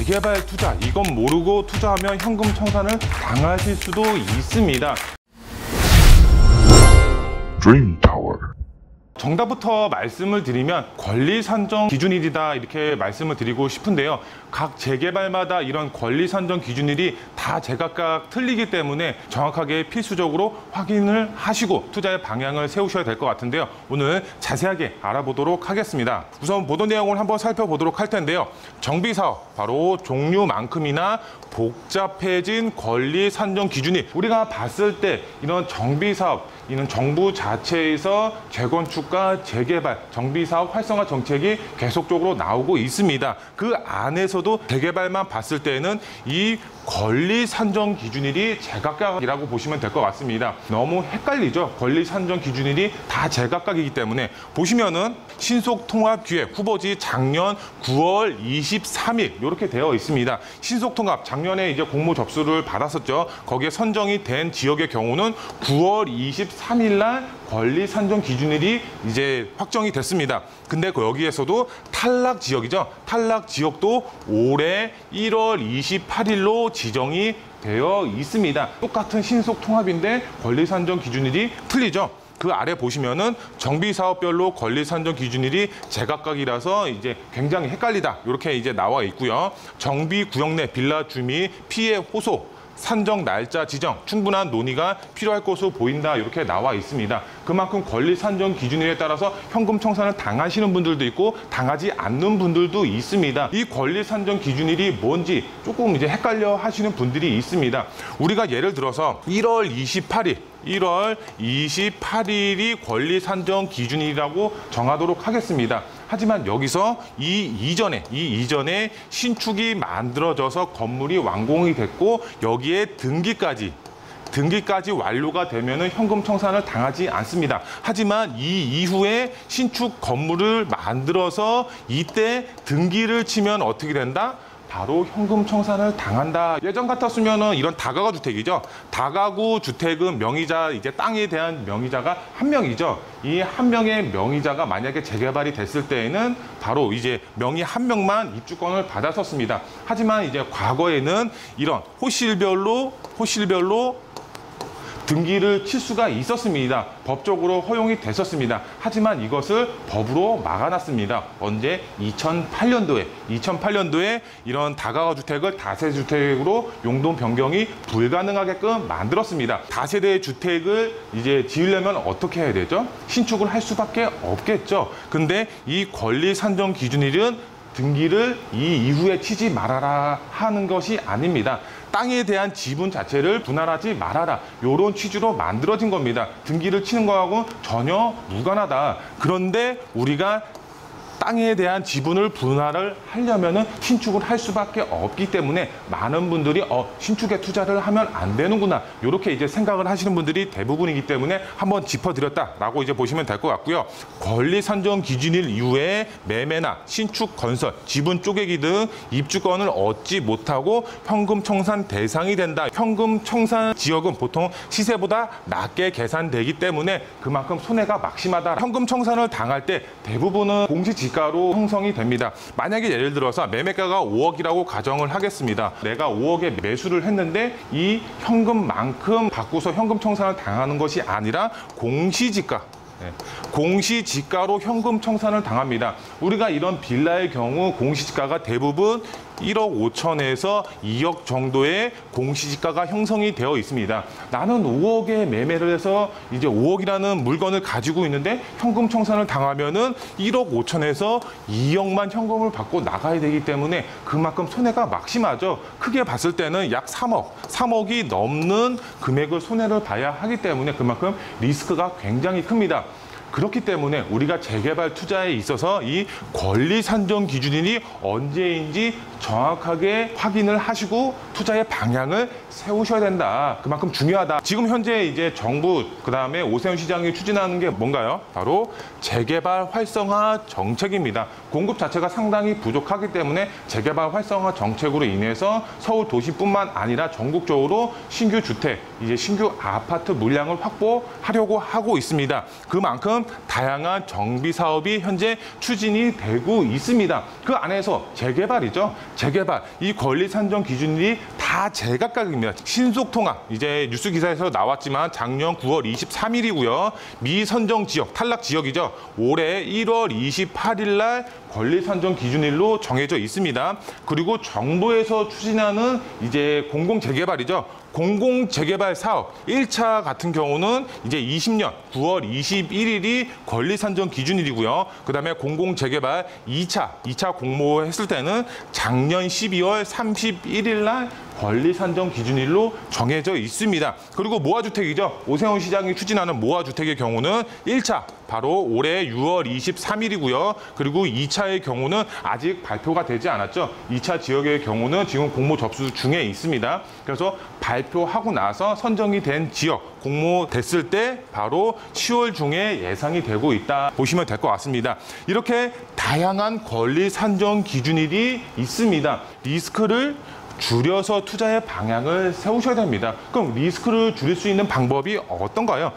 재개발 투자, 이건 모르고 투자하면 현금 청산을 당하실 수도 있습니다. Dream Tower. 정답부터 말씀을 드리면 권리 산정 기준일이다 이렇게 말씀을 드리고 싶은데요. 각 재개발마다 이런 권리 산정 기준일이 다 제각각 틀리기 때문에 정확하게 필수적으로 확인을 하시고 투자의 방향을 세우셔야 될 것 같은데요. 오늘 자세하게 알아보도록 하겠습니다. 우선 보도 내용을 한번 살펴보도록 할 텐데요. 정비사업, 바로 종류만큼이나 복잡해진 권리 산정 기준일. 우리가 봤을 때 이런 정비사업, 이는 정부 자체에서 재건축과 재개발, 정비사업 활성화 정책이 계속적으로 나오고 있습니다. 그 안에서도 재개발만 봤을 때는 이 권리 산정 기준일이 제각각이라고 보시면 될 것 같습니다. 너무 헷갈리죠? 권리 산정 기준일이 다 제각각이기 때문에 보시면은 신속통합기획 후보지 작년 9월 23일 이렇게 되어 있습니다. 신속통합 작년에 이제 공모 접수를 받았었죠. 거기에 선정이 된 지역의 경우는 9월 23일 날 권리 산정 기준일이 이제 확정이 됐습니다. 근데 여기에서도 탈락 지역이죠. 탈락 지역도 올해 1월 28일로 지정이 되어 있습니다. 똑같은 신속통합인데 권리 산정 기준일이 틀리죠. 그 아래 보시면은 정비사업별로 권리 산정 기준일이 제각각이라서 이제 굉장히 헷갈리다 이렇게 이제 나와 있고요. 정비구역 내 빌라 주민 피해 호소, 산정 날짜 지정, 충분한 논의가 필요할 것으로 보인다 이렇게 나와 있습니다. 그만큼 권리 산정 기준일에 따라서 현금 청산을 당하시는 분들도 있고 당하지 않는 분들도 있습니다. 이 권리 산정 기준일이 뭔지 조금 이제 헷갈려 하시는 분들이 있습니다. 우리가 예를 들어서 1월 28일이 권리 산정 기준일이라고 정하도록 하겠습니다. 하지만 여기서 이 이전에 신축이 만들어져서 건물이 완공이 됐고 여기에 등기까지 완료가 되면은 현금 청산을 당하지 않습니다. 하지만 이 이후에 신축 건물을 만들어서 이때 등기를 치면 어떻게 된다? 바로 현금 청산을 당한다. 예전 같았으면은 이런 다가구 주택이죠. 다가구 주택은 명의자, 이제 땅에 대한 명의자가 한 명이죠. 이 한 명의 명의자가 만약에 재개발이 됐을 때에는 바로 이제 명의 한 명만 입주권을 받았었습니다. 하지만 이제 과거에는 이런 호실별로 등기를 칠 수가 있었습니다. 법적으로 허용이 됐었습니다. 하지만 이것을 법으로 막아놨습니다. 언제? 2008년도에 이런 다가구 주택을 다세주택으로 용도 변경이 불가능하게끔 만들었습니다. 다세대 주택을 이제 지으려면 어떻게 해야 되죠? 신축을 할 수밖에 없겠죠. 근데 이 권리 산정 기준일은 등기를 이 이후에 치지 말아라 하는 것이 아닙니다. 땅에 대한 지분 자체를 분할하지 말아라. 이런 취지로 만들어진 겁니다. 등기를 치는 거하고 전혀 무관하다. 그런데 우리가 땅에 대한 지분을 분할을 하려면은 신축을 할 수밖에 없기 때문에 많은 분들이 신축에 투자를 하면 안 되는구나 이렇게 이제 생각을 하시는 분들이 대부분이기 때문에 한번 짚어드렸다라고 이제 보시면 될 것 같고요. 권리 산정 기준일 이후에 매매나 신축 건설, 지분 쪼개기 등 입주권을 얻지 못하고 현금 청산 대상이 된다. 현금 청산 지역은 보통 시세보다 낮게 계산되기 때문에 그만큼 손해가 막심하다. 현금 청산을 당할 때 대부분은 공시지가로 형성이 됩니다. 만약에 예를 들어서 매매가가 5억이라고 가정을 하겠습니다. 내가 5억에 매수를 했는데 이 현금만큼 받고서 현금 청산을 당하는 것이 아니라 공시지가로 현금 청산을 당합니다. 우리가 이런 빌라의 경우 공시지가가 대부분 1억 5천에서 2억 정도의 공시지가가 형성이 되어 있습니다. 나는 5억에 매매를 해서 이제 5억이라는 물건을 가지고 있는데 현금 청산을 당하면은 1억 5천에서 2억만 현금을 받고 나가야 되기 때문에 그만큼 손해가 막심하죠. 크게 봤을 때는 약 3억이 넘는 금액을 손해를 봐야 하기 때문에 그만큼 리스크가 굉장히 큽니다. 그렇기 때문에 우리가 재개발 투자에 있어서 이 권리 산정 기준일이 언제인지 정확하게 확인을 하시고 투자의 방향을 세우셔야 된다. 그만큼 중요하다. 지금 현재 이제 정부 그다음에 오세훈 시장이 추진하는 게 뭔가요? 바로 재개발 활성화 정책입니다. 공급 자체가 상당히 부족하기 때문에 재개발 활성화 정책으로 인해서 서울 도시뿐만 아니라 전국적으로 신규 주택, 이제 신규 아파트 물량을 확보하려고 하고 있습니다. 그만큼 그만큼 다양한 정비 사업이 현재 추진이 되고 있습니다. 그 안에서 재개발이죠. 재개발, 이 권리 산정 기준이 다 제각각입니다. 신속통합, 이제 뉴스 기사에서 나왔지만 작년 9월 23일이고요. 미선정 지역, 탈락 지역이죠. 올해 1월 28일 날 권리 산정 기준일로 정해져 있습니다. 그리고 정부에서 추진하는 이제 공공 재개발이죠. 공공 재개발 사업 1차 같은 경우는 이제 20년 9월 21일이 권리 산정 기준일이고요. 그다음에 공공 재개발 2차 공모했을 때는 작년 12월 31일 날 권리 산정 기준일로 정해져 있습니다. 그리고 모아주택이죠. 오세훈 시장이 추진하는 모아주택의 경우는 1차 바로 올해 6월 23일이고요. 그리고 2차의 경우는 아직 발표가 되지 않았죠. 2차 지역의 경우는 지금 공모 접수 중에 있습니다. 그래서 발표하고 나서 선정이 된 지역 공모됐을 때 바로 10월 중에 예상이 되고 있다 보시면 될 것 같습니다. 이렇게 다양한 권리 산정 기준일이 있습니다. 리스크를 줄여서 투자의 방향을 세우셔야 됩니다. 그럼 리스크를 줄일 수 있는 방법이 어떤가요?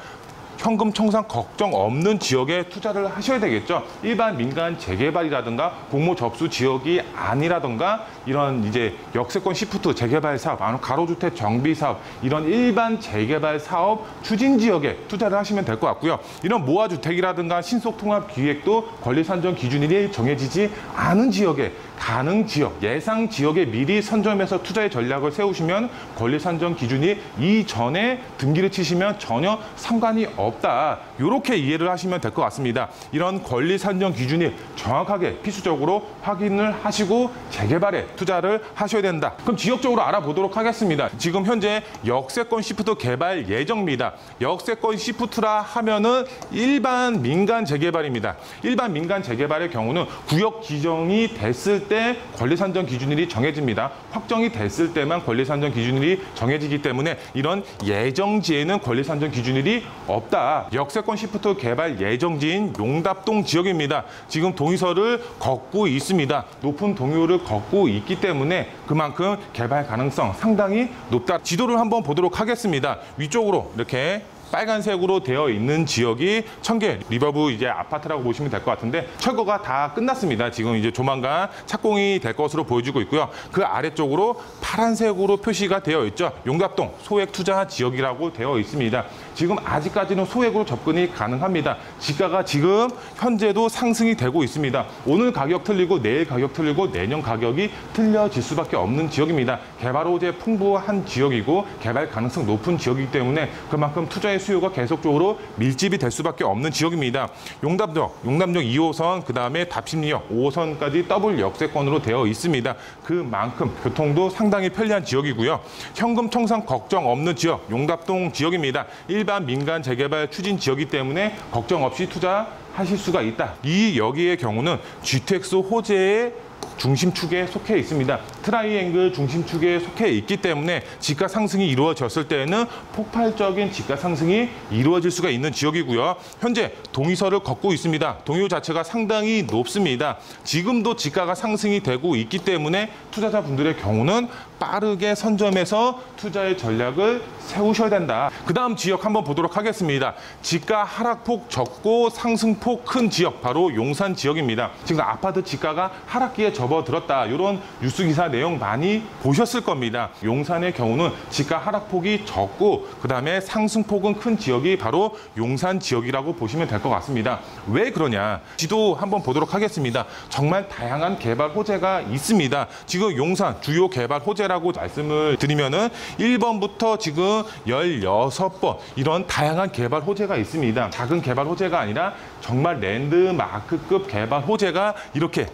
현금 청산 걱정 없는 지역에 투자를 하셔야 되겠죠. 일반 민간 재개발이라든가 공모 접수 지역이 아니라든가 이런 이제 역세권 시프트 재개발 사업, 가로주택 정비 사업, 이런 일반 재개발 사업 추진 지역에 투자를 하시면 될 것 같고요. 이런 모아주택이라든가 신속통합 기획도 권리 산정 기준일이 정해지지 않은 지역에 가능 지역, 예상 지역에 미리 선점해서 투자의 전략을 세우시면 권리 산정 기준이 이전에 등기를 치시면 전혀 상관이 없다. 이렇게 이해를 하시면 될 것 같습니다. 이런 권리 산정 기준이 정확하게 필수적으로 확인을 하시고 재개발에 투자를 하셔야 된다. 그럼 지역적으로 알아보도록 하겠습니다. 지금 현재 역세권 시프트 개발 예정입니다. 역세권 시프트라 하면은 일반 민간 재개발입니다. 일반 민간 재개발의 경우는 구역 지정이 됐을 때 권리 산정 기준일이 정해집니다. 확정이 됐을 때만 권리 산정 기준일이 정해지기 때문에 이런 예정지에는 권리 산정 기준일이 없다. 역세권 시프트 개발 예정지인 용답동 지역입니다. 지금 동의서를 걷고 있습니다. 높은 동의율을 걷고 있기 때문에 그만큼 개발 가능성 상당히 높다. 지도를 한번 보도록 하겠습니다. 위쪽으로 이렇게 빨간색으로 되어 있는 지역이 청계 리버브 이제 아파트라고 보시면 될 것 같은데 철거가 다 끝났습니다. 지금 이제 조만간 착공이 될 것으로 보여지고 있고요. 그 아래쪽으로 파란색으로 표시가 되어 있죠. 용답동 소액 투자 지역이라고 되어 있습니다. 지금 아직까지는 소액으로 접근이 가능합니다. 지가가 지금 현재도 상승이 되고 있습니다. 오늘 가격 틀리고 내일 가격 틀리고 내년 가격이 틀려질 수밖에 없는 지역입니다. 개발 호재 풍부한 지역이고 개발 가능성 높은 지역이기 때문에 그만큼 투자의 수요가 계속적으로 밀집이 될 수밖에 없는 지역입니다. 용담역 2호선, 그다음에 답심리역 5호선까지 더블 역세권으로 되어 있습니다. 그만큼 교통도 상당히 편리한 지역이고요. 현금 청산 걱정 없는 지역, 용답동 지역입니다. 일반 민간 재개발 추진 지역이기 때문에 걱정 없이 투자하실 수가 있다. 이 여기의 경우는 GTX 호재의 중심축에 속해 있습니다. 트라이앵글 중심축에 속해 있기 때문에 지가 상승이 이루어졌을 때에는 폭발적인 지가 상승이 이루어질 수가 있는 지역이고요. 현재 동의서를 걷고 있습니다. 동의율 자체가 상당히 높습니다. 지금도 지가가 상승이 되고 있기 때문에 투자자분들의 경우는 빠르게 선점해서 투자의 전략을 세우셔야 된다. 그 다음 지역 한번 보도록 하겠습니다. 지가 하락폭 적고 상승폭 큰 지역, 바로 용산 지역입니다. 지금 아파트 지가가 하락기에 접어들었다. 이런 뉴스 기사 내용 많이 보셨을 겁니다. 용산의 경우는 지가 하락폭이 적고 그다음에 상승폭은 큰 지역이 바로 용산 지역이라고 보시면 될 것 같습니다. 왜 그러냐? 지도 한번 보도록 하겠습니다. 정말 다양한 개발 호재가 있습니다. 지금 용산 주요 개발 호재라고 말씀을 드리면은 1번부터 지금 16번 이런 다양한 개발 호재가 있습니다. 작은 개발 호재가 아니라 정말 랜드마크급 개발 호재가 이렇게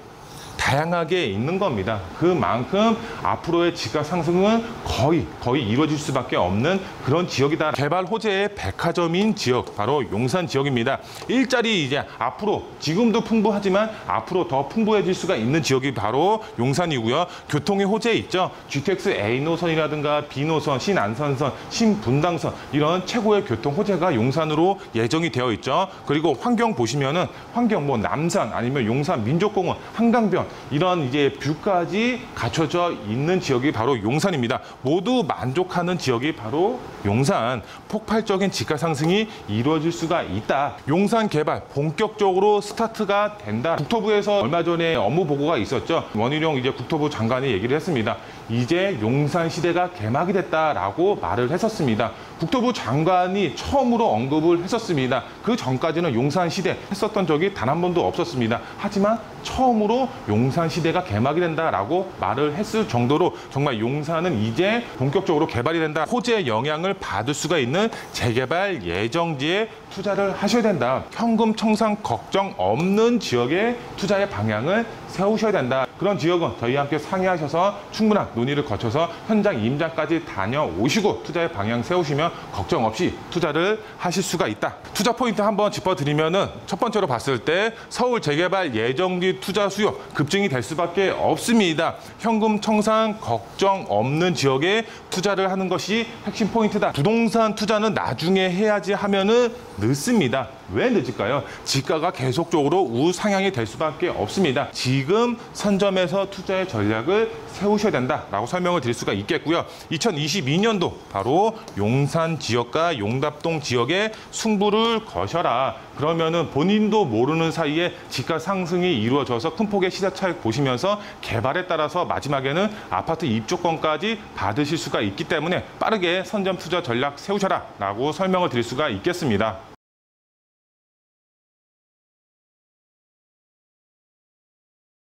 다양하게 있는 겁니다. 그만큼 앞으로의 지가 상승은 거의 이루어질 수밖에 없는 그런 지역이다. 개발 호재의 백화점인 지역, 바로 용산 지역입니다. 일자리 이제 앞으로 지금도 풍부하지만 앞으로 더 풍부해질 수가 있는 지역이 바로 용산이고요. 교통의 호재 있죠. GTX A 노선이라든가 B 노선, 신안산선, 신분당선 이런 최고의 교통 호재가 용산으로 예정이 되어 있죠. 그리고 환경 보시면은 환경 남산 아니면 용산 민족공원, 한강변 이런 이제 뷰까지 갖춰져 있는 지역이 바로 용산입니다. 모두 만족하는 지역이 바로 용산. 폭발적인 집가 상승이 이루어질 수가 있다. 용산 개발 본격적으로 스타트가 된다. 국토부에서 얼마 전에 업무 보고가 있었죠. 원희룡 이제 국토부 장관이 얘기를 했습니다. 이제 용산 시대가 개막이 됐다라고 말을 했었습니다. 국토부 장관이 처음으로 언급을 했었습니다. 그 전까지는 용산 시대 했었던 적이 단 한 번도 없었습니다. 하지만 처음으로 용산 시대가 개막이 된다라고 말을 했을 정도로 정말 용산은 이제 본격적으로 개발이 된다. 호재의 영향을 받을 수가 있는 재개발 예정지에 투자를 하셔야 된다. 현금 청산 걱정 없는 지역에 투자의 방향을 세우셔야 된다. 그런 지역은 저희와 함께 상의하셔서 충분한 논의를 거쳐서 현장 임장까지 다녀오시고 투자의 방향 세우시면 걱정 없이 투자를 하실 수가 있다. 투자 포인트 한번 짚어드리면은 첫 번째로 봤을 때 서울 재개발 예정지 투자 수요 급증이 될 수밖에 없습니다. 현금 청산 걱정 없는 지역에 투자를 하는 것이 핵심 포인트다. 부동산 투자는 나중에 해야지 하면은 늦습니다. 왜 늦을까요? 지가가 계속적으로 우상향이 될 수밖에 없습니다. 지금 선점에서 투자의 전략을 세우셔야 된다라고 설명을 드릴 수가 있겠고요. 2022년도 바로 용산 지역과 용답동 지역에 승부를 거셔라. 그러면은 본인도 모르는 사이에 지가 상승이 이루어져서 큰 폭의 시세 차익 보시면서 개발에 따라서 마지막에는 아파트 입주권까지 받으실 수가 있기 때문에 빠르게 선점 투자 전략 세우셔라 라고 설명을 드릴 수가 있겠습니다.